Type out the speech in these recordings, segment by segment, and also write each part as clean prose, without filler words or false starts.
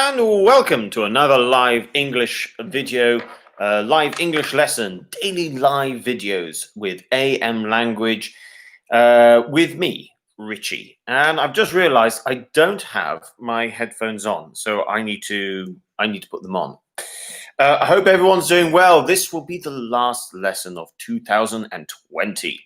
and welcome to another live English video, live English lesson, daily live videos with AM Language with me, Richie. And I've just realized I don't have my headphones on, so I need to put them on. I hope everyone's doing well. This will be the last lesson of 2020.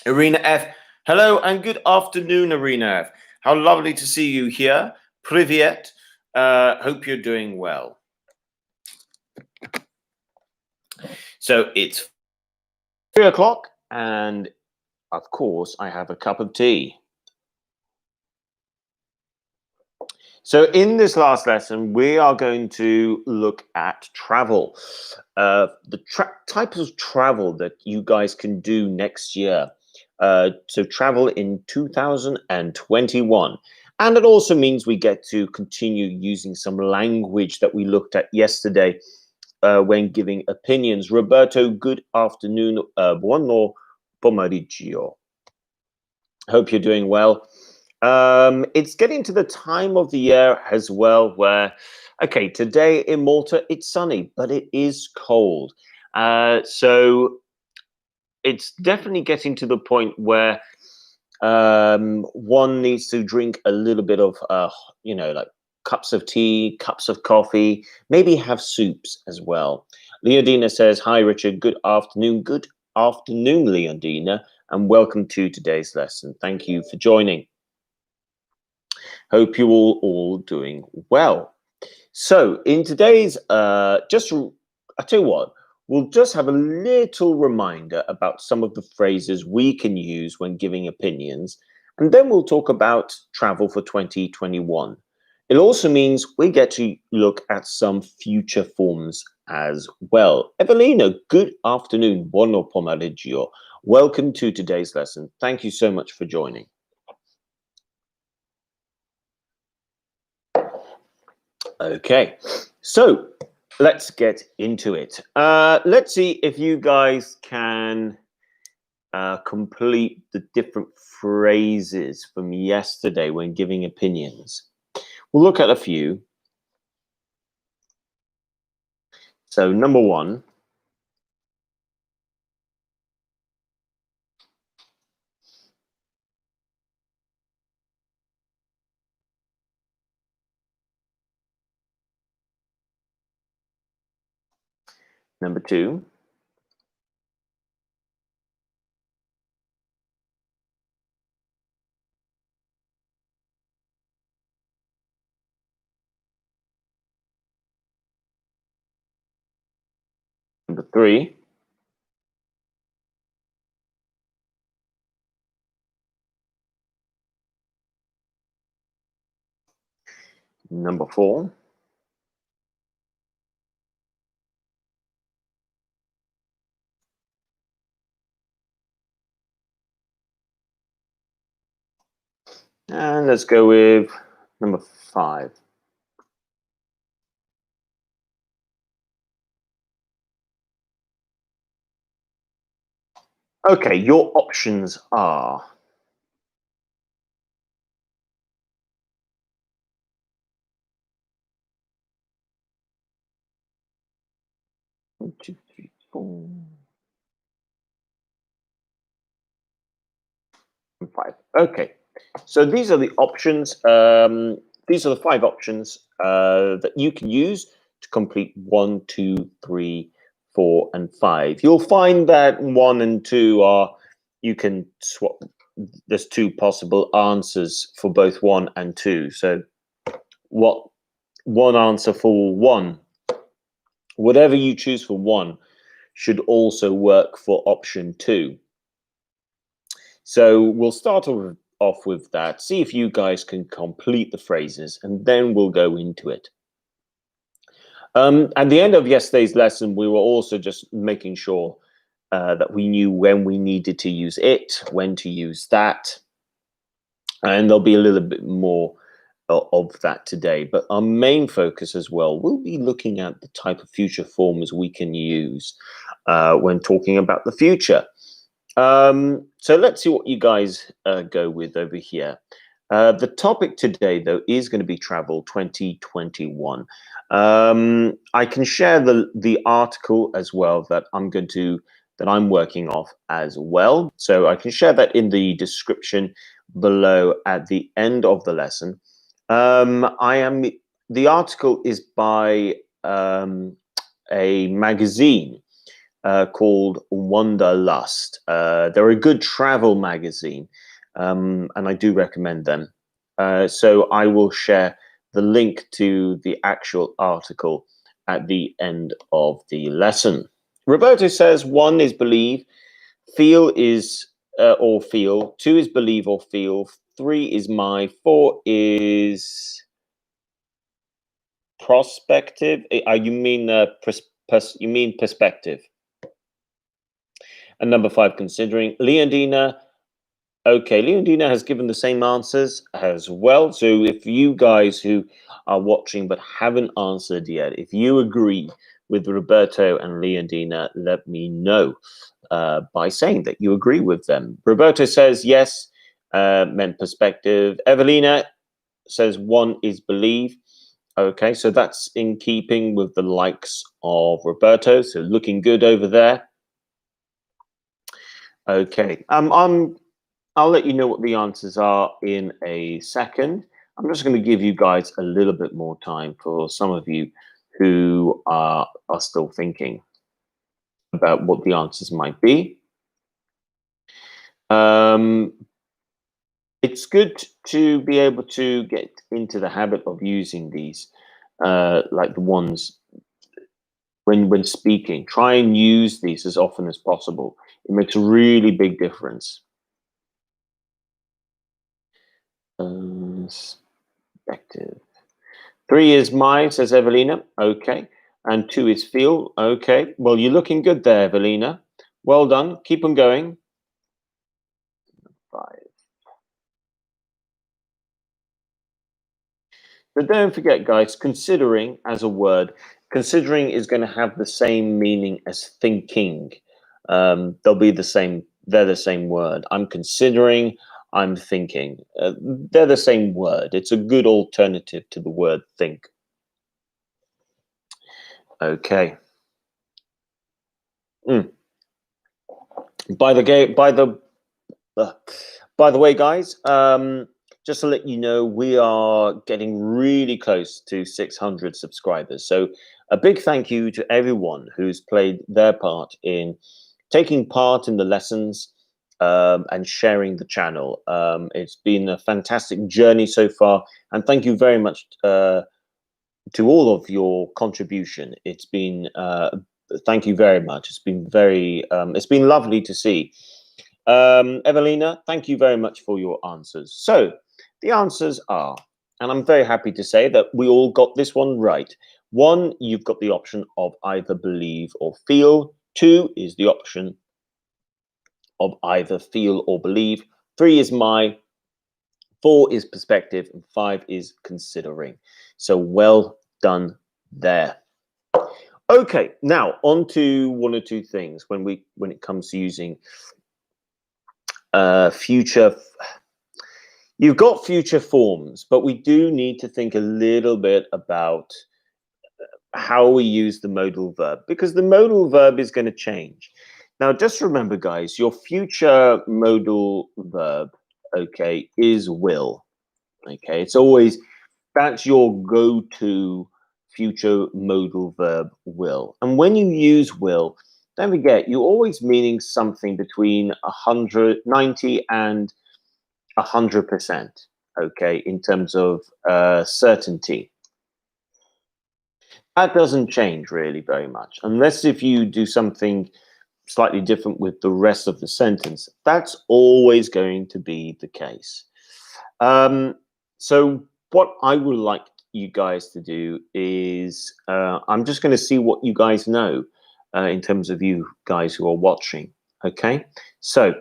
Arena F, hello and good afternoon, Arena F. How lovely to see you here. Privyet. Hope you're doing well. So it's 3 o'clock, and of course, I have a cup of tea. So in this last lesson, we are going to look at travel, the types of travel that you guys can do next year. So travel in 2021. And it also means we get to continue using some language that we looked at yesterday when giving opinions. Roberto, good afternoon. Buono pomeriggio. Hope you're doing well. It's getting to the time of the year as well where, okay, today in Malta, it's sunny, but it is cold. So it's definitely getting to the point where one needs to drink a little bit of, like cups of tea, cups of coffee, maybe have soups as well. Leondina says, hi, Richard. Good afternoon. Good afternoon, Leondina, and welcome to today's lesson. Thank you for joining. Hope you all doing well. So in today's, I tell you what, we'll just have a little reminder about some of the phrases we can use when giving opinions, and then we'll talk about travel for 2021. It also means we get to look at some future forms as well. Evelina, good afternoon. Buono pomeriggio. Welcome to today's lesson. Thank you so much for joining. Okay, so let's get into it. Let's see if you guys can complete the different phrases from yesterday when giving opinions. We'll look at a few. So number one. Number two. Number three. Number four. And let's go with number five. Okay, your options are 1, 2, 3, 4, and 5. Okay, so these are the options. These are the 5 options that you can use to complete 1, 2, 3, 4, and 5. You'll find that 1 and 2 are, you can swap. There's 2 possible answers for both 1 and 2. So what one answer for 1, whatever you choose for 1 should also work for option 2. So we'll start off with that, see if you guys can complete the phrases, and then we'll go into it. At the end of yesterday's lesson, we were also just making sure that we knew when we needed to use it, when to use that, and there'll be a little bit more of that today. But our main focus as well will be looking at the type of future forms we can use when talking about the future. So let's see what you guys go with over here. The topic today, though, is going to be travel 2021. I can share the article as well that I'm working off as well. So I can share that in the description below at the end of the lesson. The article is by a magazine called Wanderlust. They're a good travel magazine, and I do recommend them. So I will share the link to the actual article at the end of the lesson. Roberto says 1 is believe, feel is or feel, 2 is believe or feel, 3 is my, 4 is prospective. You mean you mean perspective? And number 5, considering. Leondina, okay, Leondina has given the same answers as well. So if you guys who are watching but haven't answered yet, if you agree with Roberto and Leondina, let me know by saying that you agree with them. Roberto says yes, meant perspective. Evelina says 1 is believe. Okay, so that's in keeping with the likes of Roberto. So looking good over there. Okay, I'll let you know what the answers are in a second. I'm just going to give you guys a little bit more time for some of you who are still thinking about what the answers might be. It's good to be able to get into the habit of using these, like the ones when speaking. Try and use these as often as possible. It makes a really big difference. Perspective. 3 is my, says Evelina. Okay. And 2 is feel. Okay. Well, you're looking good there, Evelina. Well done. Keep on going. 5. But don't forget, guys, considering as a word, considering is going to have the same meaning as thinking. They'll be the same. They're the same word. I'm considering. I'm thinking. They're the same word. It's a good alternative to the word think. Okay. By the way, guys, just to let you know, we are getting really close to 600 subscribers. So a big thank you to everyone who's played their part in taking part in the lessons and sharing the channel. It's been a fantastic journey so far, and thank you very much to all of your contribution. It's been thank you very much. It's been it's been lovely to see. Evelina, thank you very much for your answers. So the answers are, and I'm very happy to say that we all got this one right. 1, you've got the option of either believe or feel. 2 is the option of either feel or believe. 3 is my. 4 is perspective, and 5 is considering. So well done there. Okay, now on to 1 or 2 things when it comes to using future. You've got future forms, but we do need to think a little bit about how we use the modal verb, because the modal verb is going to change. Now, just remember, guys, your future modal verb, okay, is will. Okay, it's always, that's your go-to future modal verb, will. And when you use will, don't forget, you're always meaning something between 90 and 100%, okay, in terms of certainty. That doesn't change really very much, unless if you do something slightly different with the rest of the sentence. That's always going to be the case. So what I would like you guys to do is, I'm just going to see what you guys know in terms of you guys who are watching. Okay, so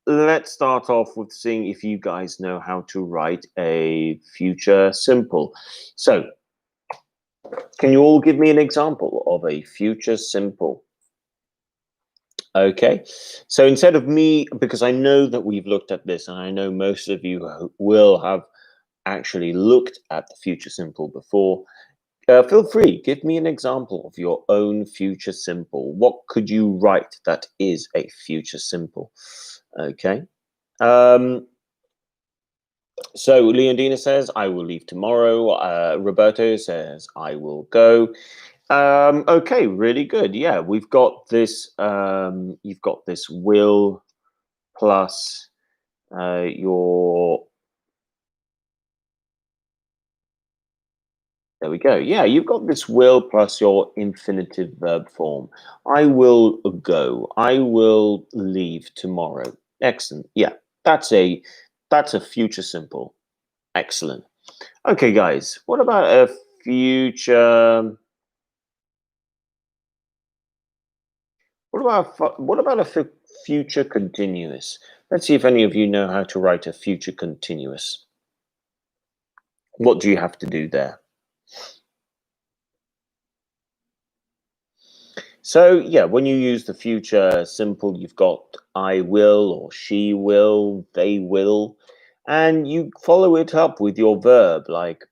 let's start off with seeing if you guys know how to write a future simple. So can you all give me an example of a future simple? Okay, so instead of me, because I know that we've looked at this, and I know most of you will have actually looked at the future simple before, feel free, give me an example of your own future simple. What could you write that is a future simple? Okay. So Leondina says, I will leave tomorrow. Roberto says, I will go. Okay, really good. Yeah, we've got this, you've got this will plus your, there we go. Yeah, you've got this will plus your infinitive verb form. I will go. I will leave tomorrow. Excellent. Yeah, that's a future simple. Excellent. Okay, guys, what about a future? What about a future continuous? Let's see if any of you know how to write a future continuous. What do you have to do there? So yeah, when you use the future simple, you've got I will or she will, they will, and you follow it up with your verb like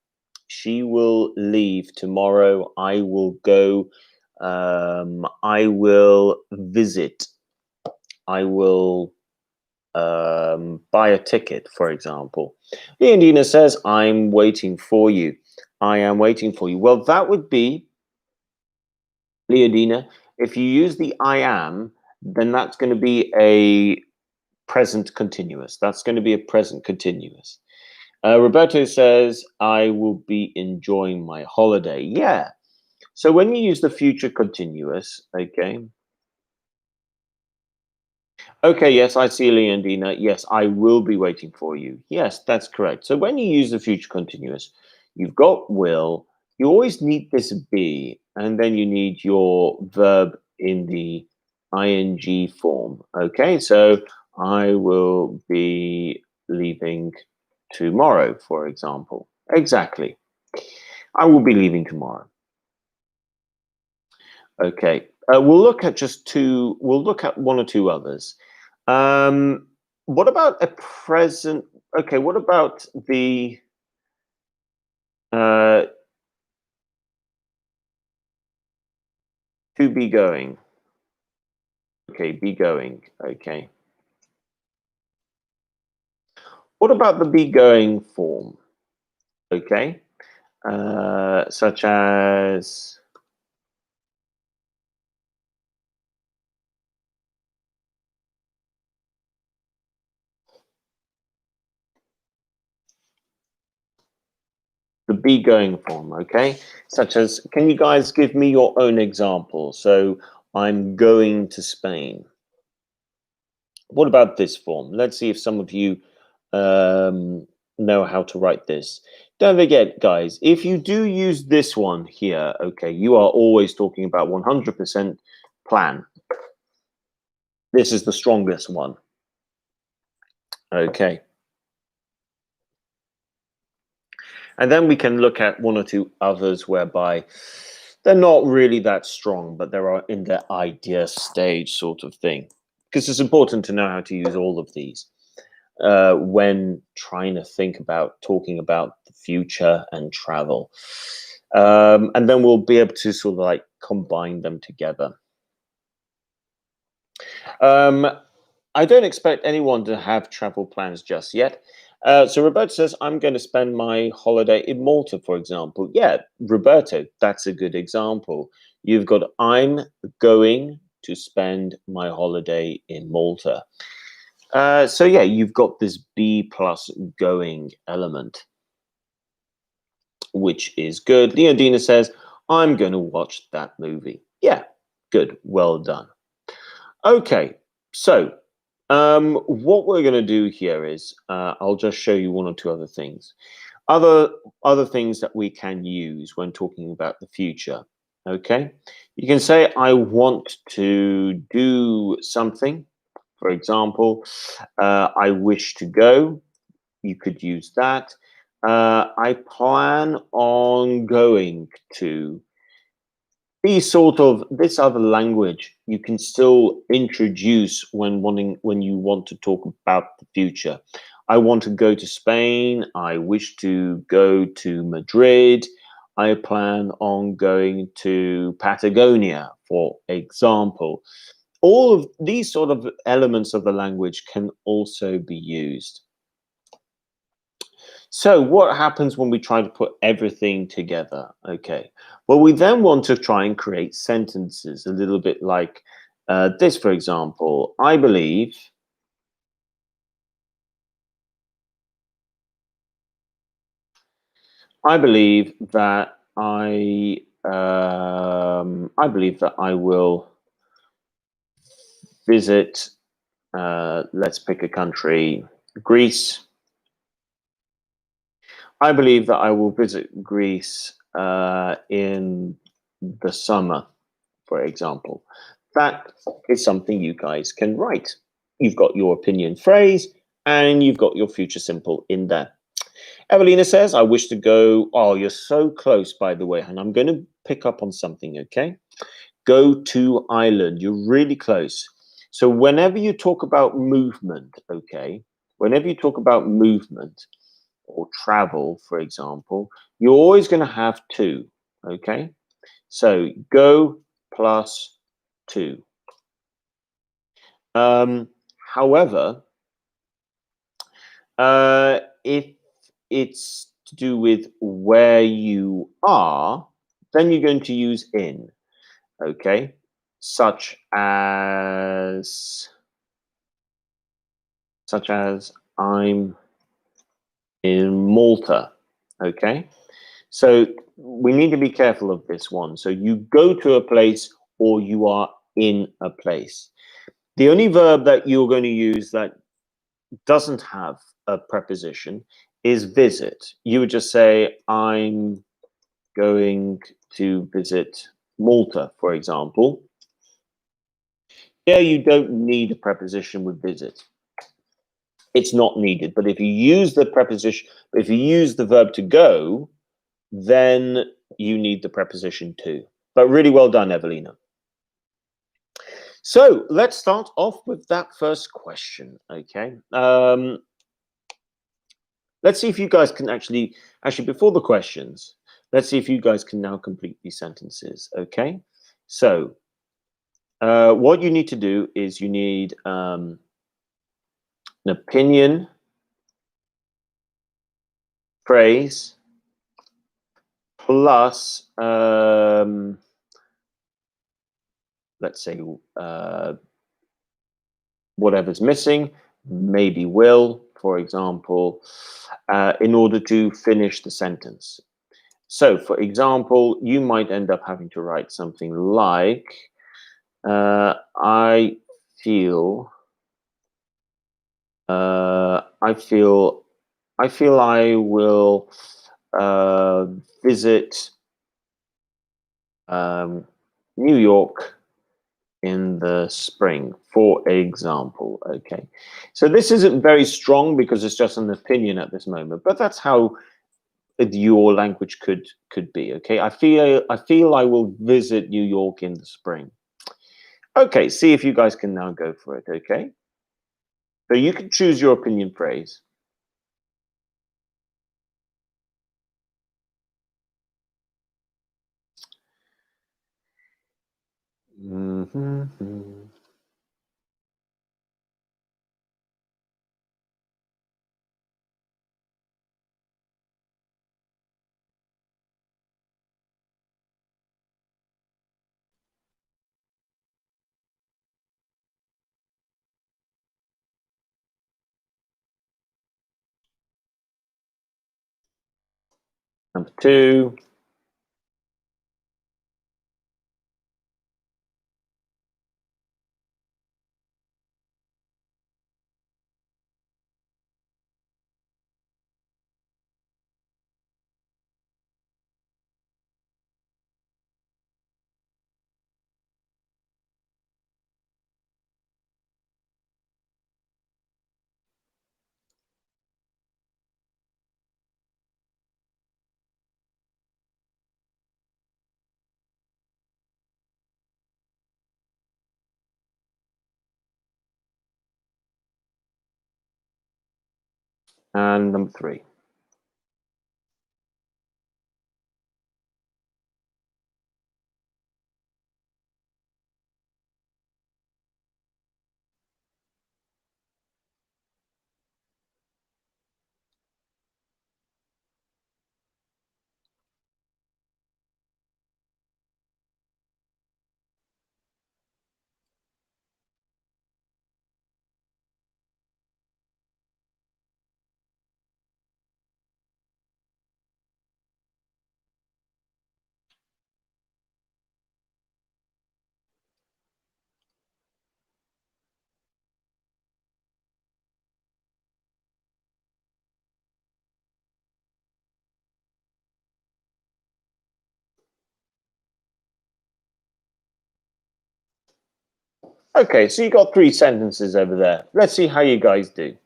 she will leave tomorrow, I will go, I will visit, I will buy a ticket, for example. Leondina says, I'm waiting for you. I am waiting for you. Well, that would be, Leondina, if you use the I am, then that's going to be a present continuous. That's going to be a present continuous. Roberto says, I will be enjoying my holiday. Yeah. So when you use the future continuous, okay. Okay, yes, I see Leondina. Yes, I will be waiting for you. Yes, that's correct. So when you use the future continuous, you've got will, you always need this be, and then you need your verb in the ing form. Okay, so I will be leaving tomorrow, for example. Exactly. I will be leaving tomorrow. Okay. We'll look at just two, we'll look at one or two others. Um, what about a present? Okay, what about the uh, to be going? Okay, be going. Okay. What about the be going form? Okay. Such as the be going form. Okay. Such as, can you guys give me your own example? So I'm going to Spain. What about this form? Let's see if some of you know how to write this. Don't forget, guys, if you do use this one here, okay, you are always talking about 100% plan. This is the strongest one. Okay. And then we can look at one or two others whereby they're not really that strong, but they're in their idea stage sort of thing. Because it's important to know how to use all of these when trying to think about talking about the future and travel. And then we'll be able to sort of like combine them together. I don't expect anyone to have travel plans just yet. So Roberto says, I'm going to spend my holiday in Malta, for example. Yeah, Roberto, that's a good example. You've got, I'm going to spend my holiday in Malta. So yeah, you've got this be plus going element, which is good. Leondina says, I'm going to watch that movie. Yeah, good. Well done. Okay, so what we're going to do here is I'll just show you one or two other things. Other things that we can use when talking about the future. Okay, you can say, I want to do something. For example, I wish to go. You could use that. I plan on going to. this other language you can still introduce when you want to talk about the future. I want to go to Spain. I wish to go to Madrid. I plan on going to Patagonia, for example. All of these sort of elements of the language can also be used. So what happens when we try to put everything together? Okay, well, we then want to try and create sentences a little bit like this, for example. I believe that I believe that I will visit, let's pick a country, Greece. I believe that I will visit Greece in the summer, for example. That is something you guys can write. You've got your opinion phrase and you've got your future simple in there. Evelina says, I wish to go. Oh, you're so close, by the way. And I'm going to pick up on something, okay? Go to Ireland. You're really close. So whenever you talk about movement, okay, whenever you talk about movement or travel, for example, you're always going to have to, okay? So go plus to. However, if it's to do with where you are, then you're going to use in, okay? Such as I'm in Malta, okay? So we need to be careful of this one. So you go to a place or you are in a place. The only verb that you're going to use that doesn't have a preposition is visit. You would just say, I'm going to visit Malta, for example. Here you don't need a preposition with visit. It's not needed. But if you use the preposition, if you use the verb to go, then you need the preposition to. But really well done, Evelina. So let's start off with that first question, okay? Let's see if you guys can actually, before the questions, let's see if you guys can now complete these sentences, okay? So what you need to do is you need an opinion phrase plus, let's say, whatever's missing, maybe will, for example, in order to finish the sentence. So, for example, you might end up having to write something like, I feel I will visit New York in the spring, for example. Okay, so this isn't very strong because it's just an opinion at this moment, but that's how your language could be. Okay, I feel I will visit New York in the spring. Okay, see if you guys can now go for it. Okay, so you can choose your opinion phrase. Mm-hmm. Number two. And number 3. Okay, so you got 3 sentences over there. Let's see how you guys do.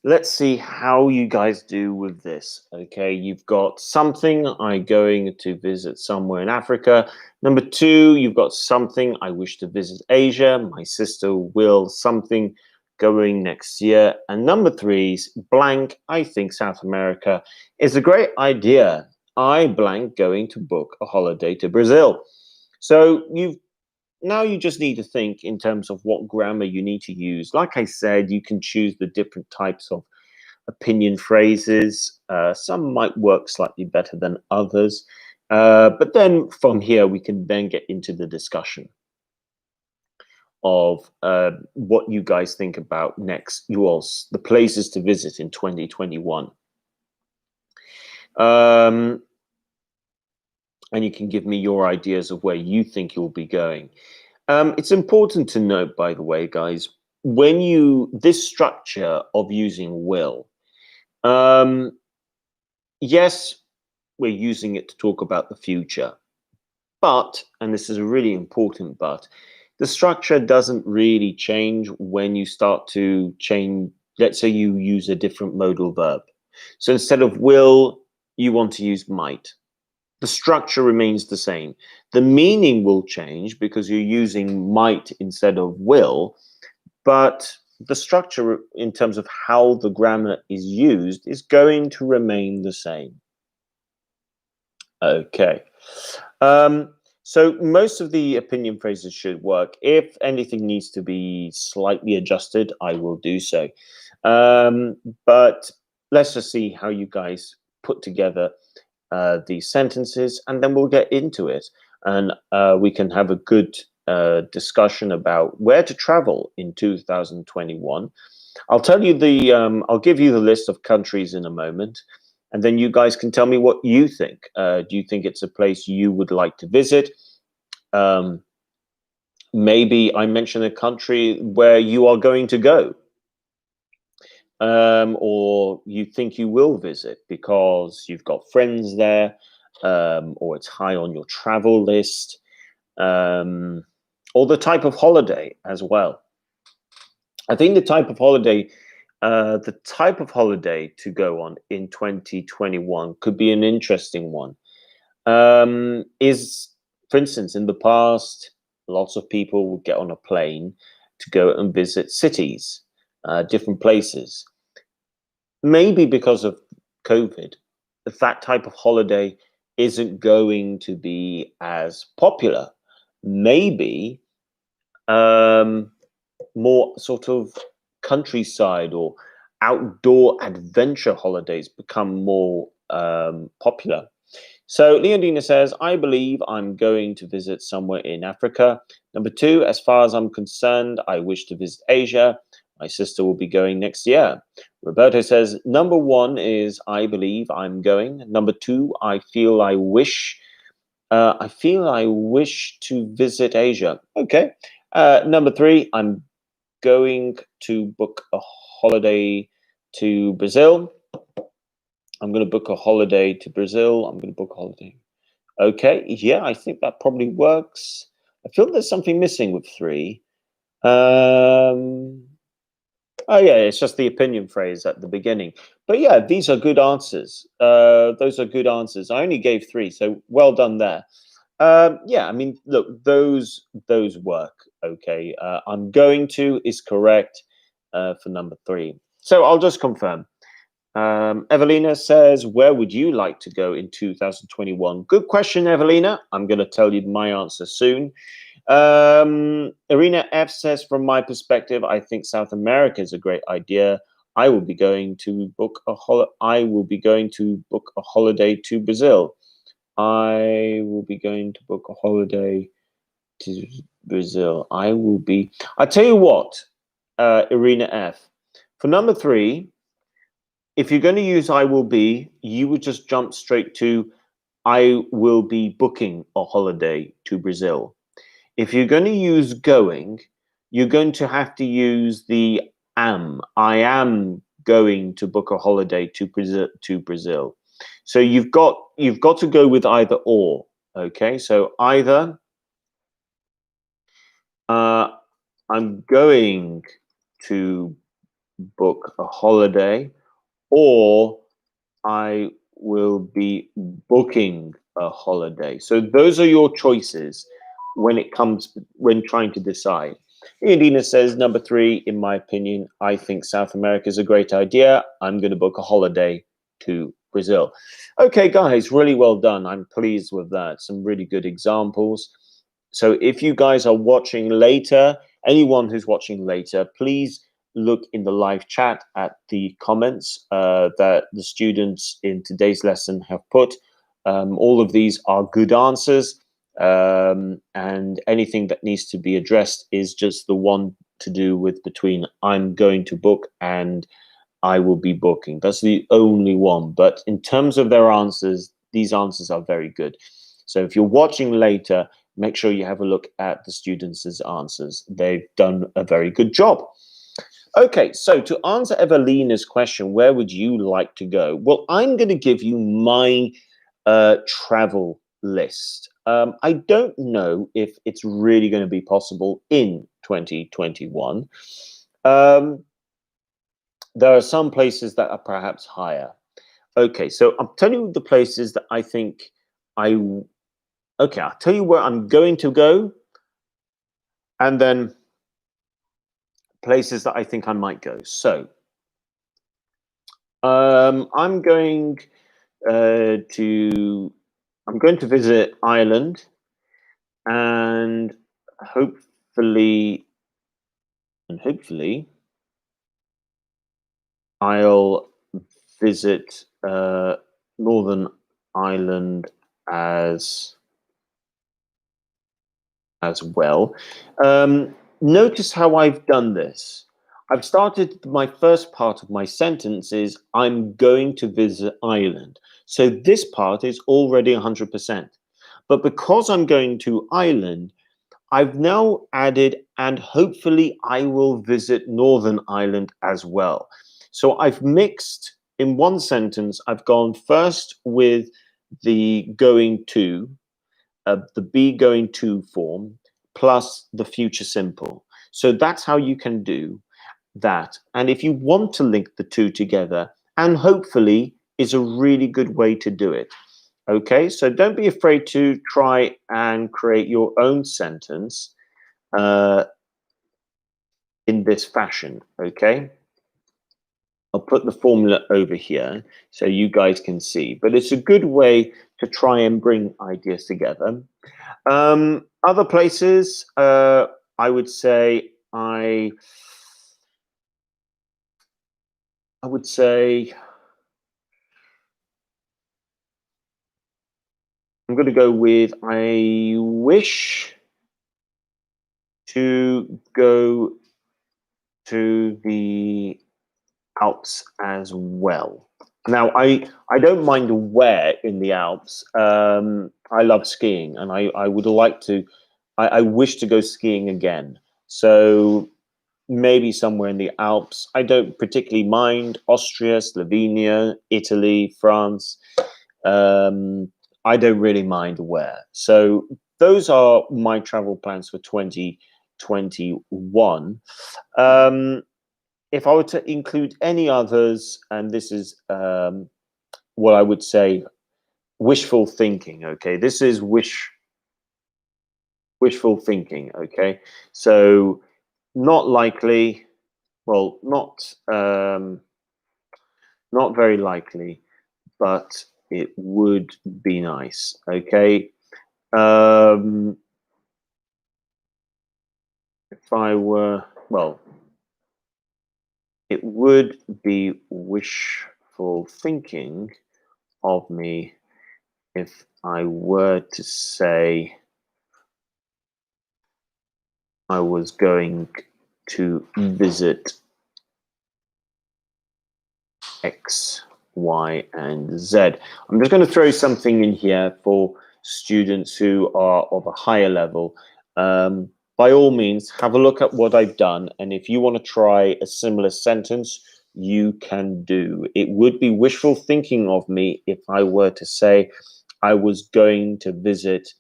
Let's see how you guys do with this. Okay, you've got something, I'm going to visit somewhere in Africa. Number 2, you've got something, I wish to visit Asia. My sister will something, going next year. And number 3 is blank, I think South America is a great idea. I blank going to book a holiday to Brazil. So now you just need to think in terms of what grammar you need to use. Like I said, you can choose the different types of opinion phrases. Some might work slightly better than others. But then from here, we can then get into the discussion of what you guys think about next, the places to visit in 2021. And you can give me your ideas of where you think you'll be going. It's important to note, by the way, guys, this structure of using will, yes, we're using it to talk about the future, but, and this is a really important but, the structure doesn't really change when you start to change. Let's say you use a different modal verb. So instead of will, you want to use might. The structure remains the same. The meaning will change because you're using might instead of will, but the structure in terms of how the grammar is used is going to remain the same. Okay. So most of the opinion phrases should work. If anything needs to be slightly adjusted, I will do so. But let's just see how you guys put together these sentences, and then we'll get into it, and we can have a good discussion about where to travel in 2021. I'll tell you I'll give you the list of countries in a moment, and then you guys can tell me what you think. Do you think it's a place you would like to visit? Maybe I mention a country where you are going to go, or you think you will visit because you've got friends there, or it's high on your travel list, or the type of holiday as well. I think the type of holiday to go on in 2021 could be an interesting one. For instance, in the past, lots of people would get on a plane to go and visit cities, different places. Maybe because of COVID, that type of holiday isn't going to be as popular. Maybe more sort of countryside or outdoor adventure holidays become more popular. So Leondina says, I believe I'm going to visit somewhere in Africa. Number 2, as far as I'm concerned, I wish to visit Asia. My sister will be going next year. Roberto says, number 1 is I believe I'm going. Number 2, I feel I wish to visit Asia. Okay. Number 3, I'm going to book a holiday to Brazil. I'm going to book a holiday to Brazil. I'm going to book a holiday. Okay, yeah, I think that probably works. I feel there's something missing with 3. Oh yeah, it's just the opinion phrase at the beginning. But yeah, these are good answers. Those are good answers. I only gave 3, so well done there. Yeah, I mean, look, those work. Okay, I'm going to is correct for number 3. So I'll just confirm. Evelina says, where would you like to go in 2021? Good question, Evelina. I'm going to tell you my answer soon. Irina F says, from my perspective, I think South America is a great idea. I will be going to book a holiday to Brazil. I will be going to book a holiday to Brazil. I tell you what, Irina F. For number 3, if you're going to use I will be, you would just jump straight to I will be booking a holiday to Brazil. If you're going to use going, you're going to have to use the am. I am going to book a holiday to Brazil. So you've got to go with either or. Okay, so either I'm going to book a holiday, or I will be booking a holiday. So those are your choices when trying to decide. Indina says, number 3, in my opinion, I think South America is a great idea. I'm going to book a holiday to Brazil. Okay, guys, really well done. I'm pleased with that. Some really good examples. So if you guys are watching later, anyone who's watching later, please look in the live chat at the comments that the students in today's lesson have put. All of these are good answers, and anything that needs to be addressed is just the one to do with between I'm going to book and I will be booking. That's the only one. But in terms of their answers, these answers are very good. So if you're watching later, make sure you have a look at the students' answers. They've done a very good job. Okay, so to answer Evelina's question, where would you like to go? Well, I'm going to give you my travel list. I don't know if it's really going to be possible in 2021. There are some places that are perhaps higher. Okay, so I'll tell you the places that I think I'll tell you where I'm going to go, and then places that I think I might go. So I'm going to visit Ireland, and hopefully I'll visit Northern Ireland as well. Notice how I've done this. I've started my first part of my sentence is I'm going to visit Ireland. So this part is already 100%. But because I'm going to Ireland, I've now added, and hopefully I will visit Northern Ireland as well. So I've mixed in one sentence. I've gone first with the going to, the be going to form, plus the future simple. So that's how you can do that. And if you want to link the two together, and hopefully is a really good way to do it. Okay, so don't be afraid to try and create your own sentence in this fashion. Okay, I'll put the formula over here so you guys can see, but it's a good way to try and bring ideas together. Other places, I would say I would say I'm going to go with I wish to go to the Alps as well. Now, I don't mind where in the Alps. I love skiing, and I would like to. I wish to go skiing again. So maybe somewhere in the Alps. I don't particularly mind Austria, Slovenia, Italy, France. I don't really mind where. So those are my travel plans for 2021. If I were to include any others, and this is what I would say, wishful thinking. Okay, this is wishful thinking. Okay, so not likely, well, not very likely, but it would be nice. Okay. Um, if I were, well, it would be wishful thinking of me if I were to say I was going to visit X, Y, and Z. I'm just going to throw something in here for students who are of a higher level. By all means, have a look at what I've done. And if you want to try a similar sentence, you can do. It would be wishful thinking of me if I were to say I was going to visit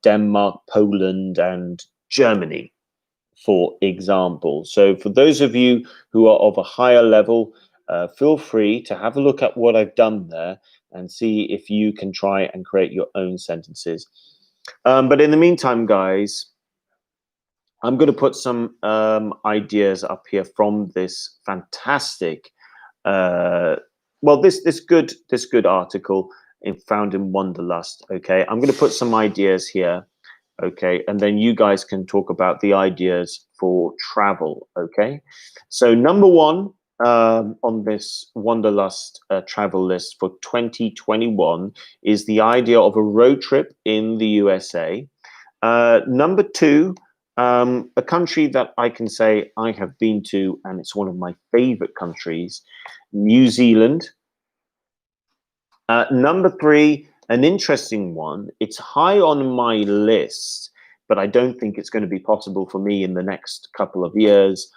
Denmark, Poland, and Germany, for example. So for those of you who are of a higher level, feel free to have a look at what I've done there and see if you can try and create your own sentences. But in the meantime, guys, I'm going to put some ideas up here from this fantastic, well, this good article found in Wanderlust. Okay, I'm going to put some ideas here. Okay, and then you guys can talk about the ideas for travel. Okay, so number one on this Wanderlust travel list for 2021 is the idea of a road trip in the USA. Number two, a country that I can say I have been to, and it's one of my favorite countries, New Zealand. Number three, an interesting one. It's high on my list, but I don't think it's going to be possible for me in the next couple of years.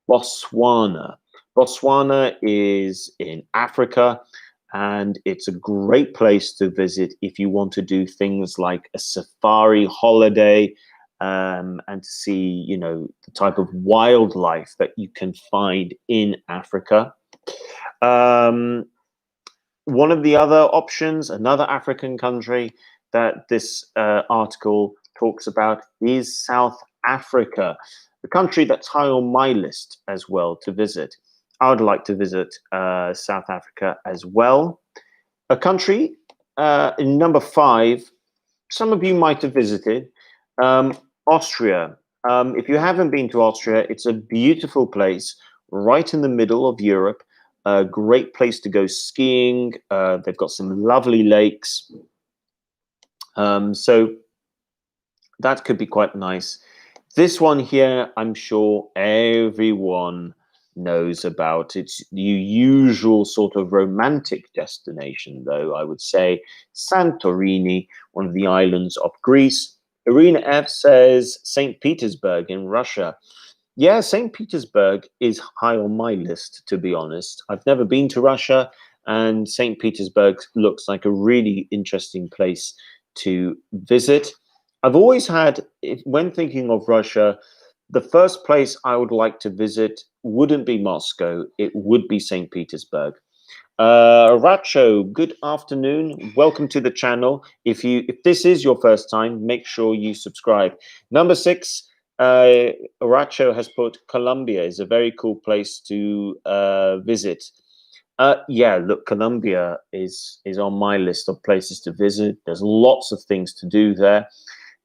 Botswana. Botswana is in Africa, and it's a great place to visit if you want to do things like a safari holiday, and to see, you know, the type of wildlife that you can find in Africa. One of the other options, another African country that this article talks about, is South Africa, the country that's high on my list as well to visit. I would like to visit South Africa as well. A country in number five, some of you might have visited, Austria. If you haven't been to Austria, it's a beautiful place right in the middle of Europe. A great place to go skiing. They've got some lovely lakes. So that could be quite nice. This one here, I'm sure everyone knows about. It's the usual sort of romantic destination, though, I would say. Santorini, one of the islands of Greece. Irina F says St. Petersburg in Russia. Yeah, St. Petersburg is high on my list, to be honest. I've never been to Russia, and St. Petersburg looks like a really interesting place to visit. I've always had, when thinking of Russia, the first place I would like to visit wouldn't be Moscow, it would be St. Petersburg. Racho, good afternoon. Welcome to the channel. If this is your first time, make sure you subscribe. Number six, Racho has put Colombia is a very cool place to visit. Yeah, look, Colombia is on my list of places to visit. There's lots of things to do there.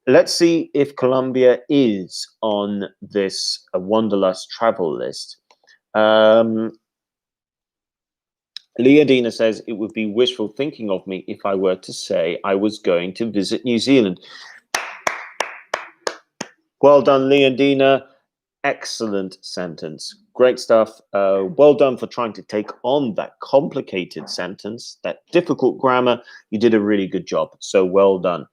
Let's see if Colombia is on this Wanderlust travel list. Leodina says it would be wishful thinking of me if I were to say I was going to visit New Zealand. Well done, Leodina. Excellent sentence. Great stuff. Well done for trying to take on that complicated sentence, that difficult grammar. You did a really good job. So well done.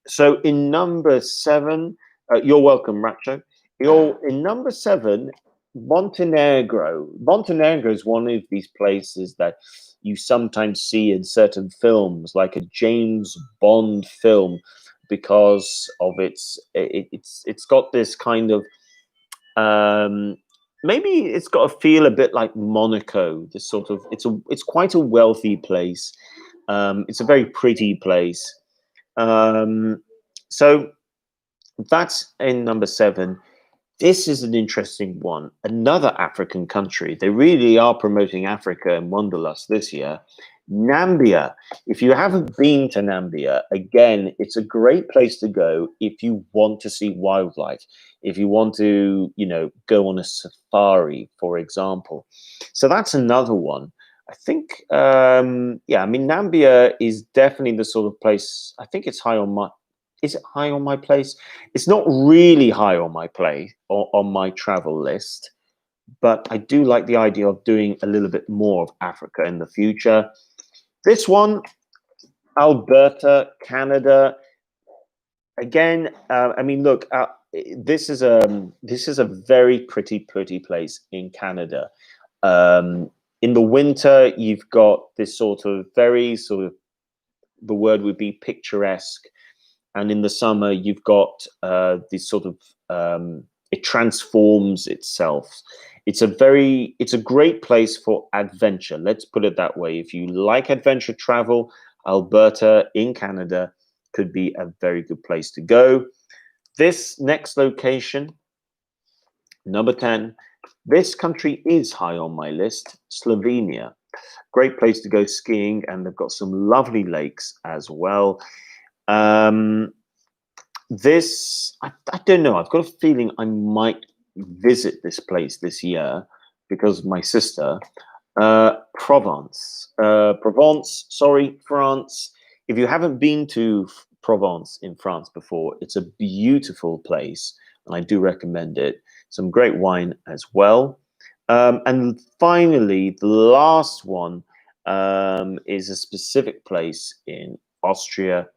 So in number seven, you're welcome, Racho. In number seven, Montenegro. Montenegro is one of these places that you sometimes see in certain films, like a James Bond film, because of it's got this kind of maybe it's got a feel a bit like Monaco. This sort of it's quite a wealthy place. It's a very pretty place. So that's in number seven. This is an interesting one. Another African country. They really are promoting Africa in Wanderlust this year. Nambia. If you haven't been to Nambia, again, it's a great place to go if you want to see wildlife, if you want to, go on a safari, for example. So that's another one. I think, yeah, I mean, Nambia is definitely the sort of place, I think it's high on my, is it high on my place? It's not really high on my play or on my travel list, but I do like the idea of doing a little bit more of Africa in the future. This one, Alberta, Canada. Again, I mean, look, this is a very pretty place in Canada. Um, in the winter, you've got this sort of very sort of, the word would be picturesque, and in the summer you've got this sort of it transforms itself. It's a great place for adventure, let's put it that way. If you like adventure travel, Alberta in Canada could be a very good place to go. This next location, number 10, this country is high on my list, Slovenia. Great place to go skiing, and they've got some lovely lakes as well. I don't know. I've got a feeling I might visit this place this year because of my sister. Provence, sorry, France. If you haven't been to Provence in France before, it's a beautiful place, and I do recommend it. Some great wine as well. And finally, the last one is a specific place in Austria,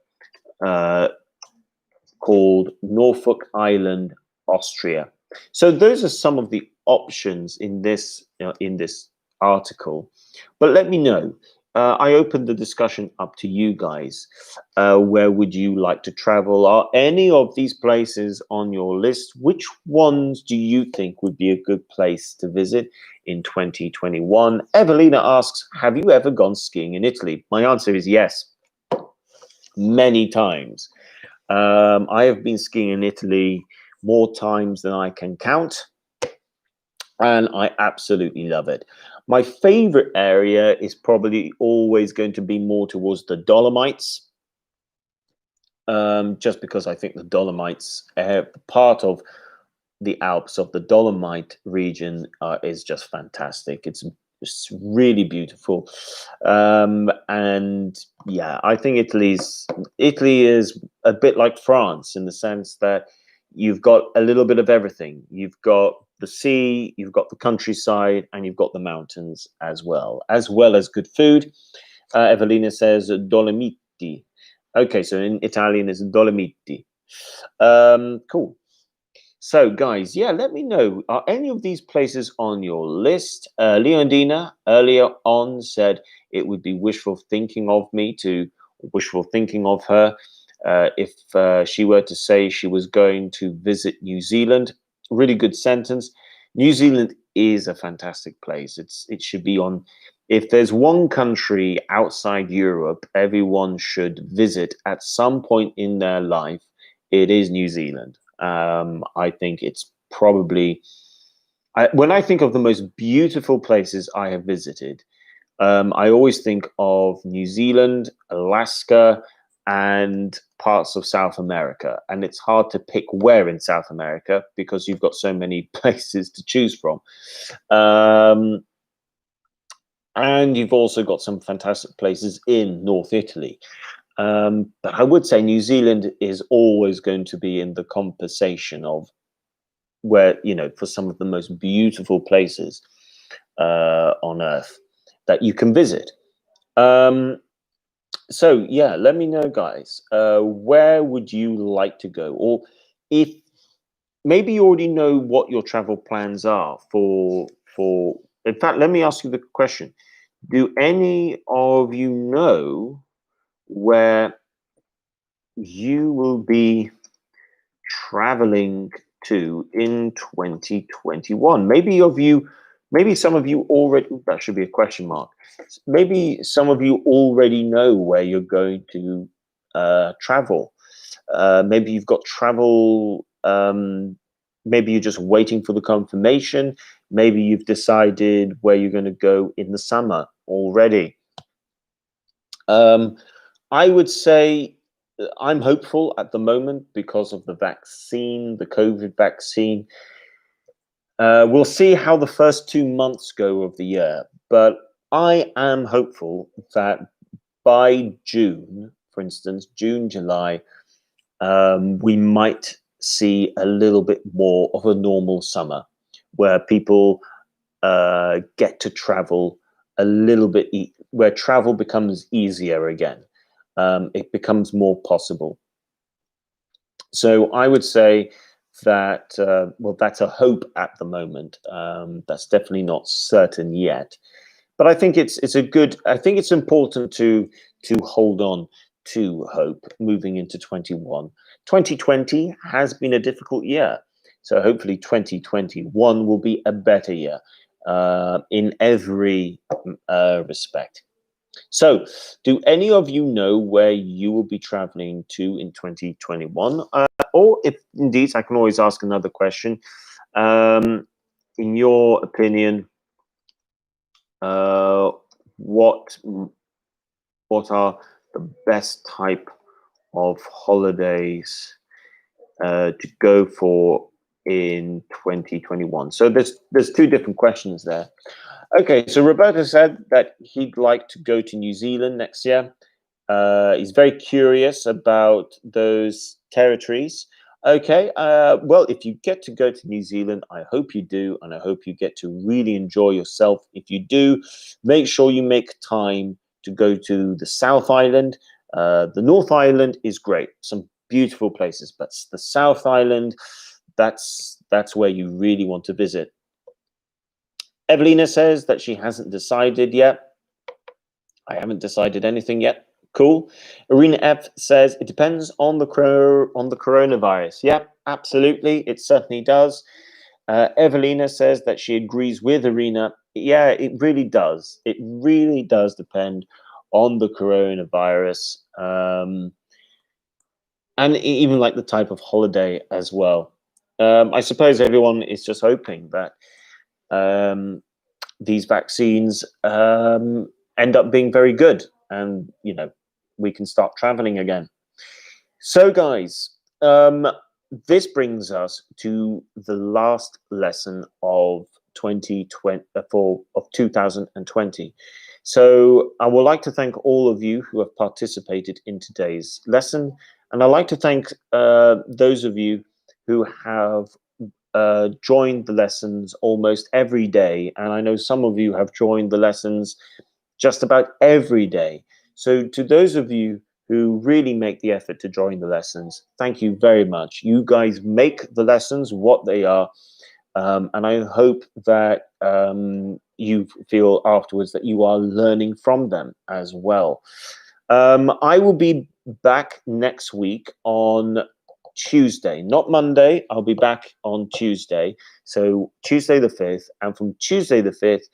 called Norfolk Island, Austria. So those are some of the options in this article. But let me know. I opened the discussion up to you guys. Where would you like to travel? Are any of these places on your list? Which ones do you think would be a good place to visit in 2021? Evelina asks, have you ever gone skiing in Italy? My answer is yes, many times. I have been skiing in Italy more times than I can count, and I absolutely love it. My favorite area is probably always going to be more towards the Dolomites, just because I think the Dolomites, part of the Alps of the Dolomite region, is just fantastic. It's really beautiful, and yeah, I think Italy is a bit like France in the sense that you've got a little bit of everything. You've got the sea, you've got the countryside, and you've got the mountains as well as good food. Evelina says Dolomiti. Okay, so in Italian is Dolomiti. Cool. So, guys, yeah, let me know. Are any of these places on your list? Leondina earlier on said it would be wishful thinking of her if she were to say she was going to visit New Zealand. Really good sentence. New Zealand is a fantastic place. It should be on. If there's one country outside Europe everyone should visit at some point in their life, it is New Zealand. I think it's probably, when I think of the most beautiful places I have visited, I always think of New Zealand, Alaska, and parts of South America. And it's hard to pick where in South America because you've got so many places to choose from. And you've also got some fantastic places in North Italy. But I would say New Zealand is always going to be in the conversation of where, for some of the most beautiful places on earth that you can visit. So yeah, let me know, guys. Where would you like to go? Or if maybe you already know what your travel plans are for. In fact, let me ask you the question. Do any of you know where you will be traveling to in 2021? Maybe some of you already, that should be a question mark. Maybe some of you already know where you're going to travel. Maybe you've got travel maybe you're just waiting for the confirmation. Maybe you've decided where you're going to go in the summer already. I would say I'm hopeful at the moment because of the vaccine, the COVID vaccine. We'll see how the first 2 months go of the year, but I am hopeful that by June, for instance, June, July, we might see a little bit more of a normal summer where people get to travel a little bit, where travel becomes easier again. It becomes more possible. So I would say that, well, that's a hope at the moment. That's definitely not certain yet. But I think it's a good, I think it's important to hold on to hope moving into 21. 2020 has been a difficult year. So hopefully 2021 will be a better year in every respect. So, do any of you know where you will be traveling to in 2021? Or if indeed, I can always ask another question. In your opinion, what are the best type of holidays to go for in 2021? So there's two different questions there. Okay, so Roberto said that he'd like to go to New Zealand next year. He's very curious about those territories. Okay, well, if you get to go to New Zealand, I hope you do, and I hope you get to really enjoy yourself. If you do, make sure you make time to go to the South Island. The North Island is great, some beautiful places, but the South Island, that's where you really want to visit. Evelina says that she hasn't decided yet. I haven't decided anything yet. Cool. Arena F says it depends on the coronavirus. Yeah, absolutely. It certainly does. Evelina says that she agrees with Arena. Yeah, it really does. It really does depend on the coronavirus. And even like the type of holiday as well. I suppose everyone is just hoping that these vaccines end up being very good, and we can start traveling again. So guys, this brings us to the last lesson of 2020 of 2020. So I would like to thank all of you who have participated in today's lesson, and I'd like to thank those of you who have joined the lessons almost every day, and I know some of you have joined the lessons just about every day. So to those of you who really make the effort to join the lessons, thank you very much. You guys make the lessons what they are, and I hope that you feel afterwards that you are learning from them as well. I will be back next week on Tuesday, not Monday. I'll be back on Tuesday. So Tuesday the 5th, and from Tuesday the 5th,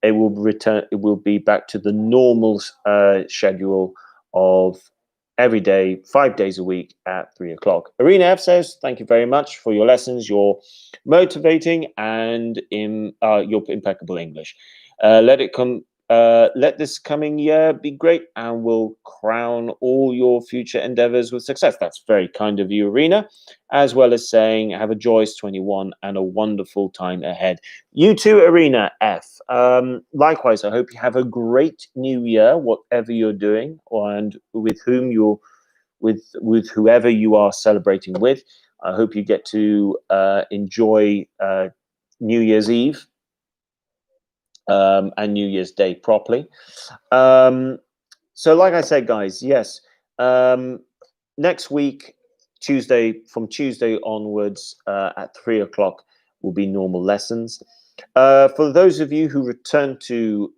it will return. It will be back to the normal schedule of every day, 5 days a week at 3 o'clock. Arena F says, thank you very much for your lessons. You're motivating and in your impeccable English. Let this coming year be great, and we'll crown all your future endeavors with success. That's very kind of you, Arena, as well as saying have a joyous 21 and a wonderful time ahead. You too, Arena F. Likewise, I hope you have a great new year, whatever you're doing, and with whom you're with whoever you are celebrating with. I hope you get to enjoy New Year's Eve and New Year's Day properly. So like I said, guys, yes, next week, from Tuesday onwards at 3 o'clock will be normal lessons. For those of you who return to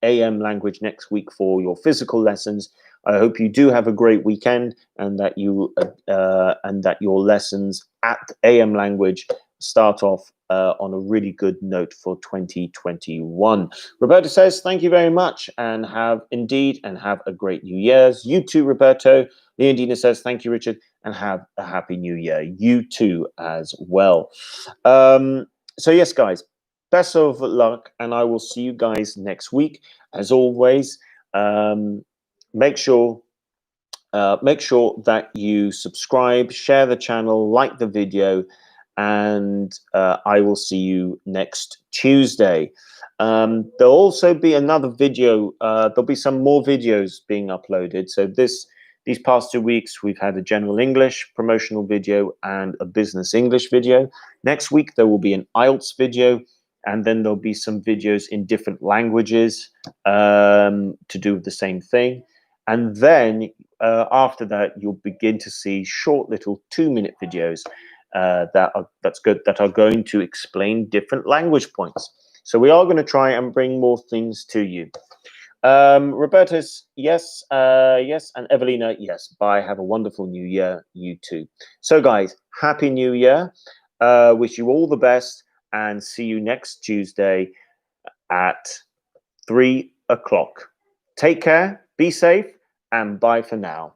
AM language next week for your physical lessons, I hope you do have a great weekend, and that your lessons at AM language start off on a really good note for 2021. Roberto says, thank you very much, and have a great New Year's. You too, Roberto. Leondina says, thank you, Richard. and have a happy new year. You too as well. So yes, guys, best of luck, and I will see you guys next week. As always, make sure that you subscribe, share the channel, like the video, and I will see you next Tuesday. There'll also be another video. There'll be some more videos being uploaded. So these past 2 weeks, we've had a general English promotional video and a business English video. Next week, there will be an IELTS video, and then there'll be some videos in different languages to do with the same thing. And then after that, you'll begin to see short little 2-minute videos that are going to explain different language points. So we are going to try and bring more things to you. Roberta's yes, yes, and Evelina, yes. Bye. Have a wonderful new year. You too. So guys, happy new year. Wish you all the best, and see you next Tuesday at 3 o'clock. Take care, be safe, and bye for now.